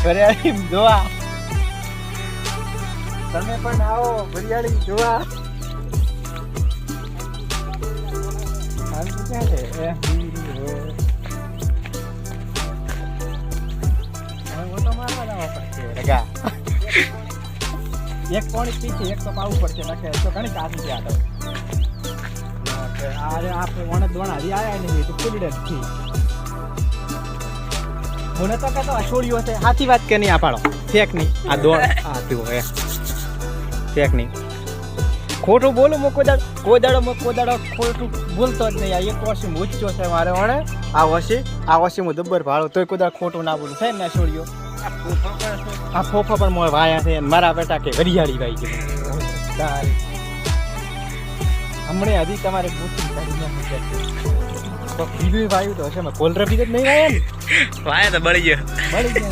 વરિયાળી જોવા તમે પણ આવો વરિયાળી જોવા. હાલ તો ક્યાં છે હવે ઓટો મારવા જવા પડશે રગા. એક કોણી પીછી એક તો પાવું પડશે નકે તો ઘણી કાઢી ગયા તો અરે આપણે ઓણે દોણા હરી આયા નહીં તો ફૂલ ડર થી મને તો કહેતો અછોડ્યો હશે. સાચી વાત કે નહીં? આ પાડો ફેક નહીં આ દોડ આ તું હે ફેક નહીં. ખોટું બોલું મો કોદાડો ખોટું બોલતો જ નહીં. આ એક વર્ષી મૂચ્યો છે મારે ઓણે આ વર્ષી હું દબ્બર ભાડો તોય કોદાડ ખોટું ના બોલું છે ને છોડ્યો. આ ફોફા પણ મોય વાયા છે મારા બેટા કે વરિયાળી ભાઈ છે હમણે હજી તમારે બુકિંગ કરીને મૂકે તો પીવી વાયુ તો હશે મેં કોલર પીધ જ નહીં વાયા ને વાયા તો બળી ગયા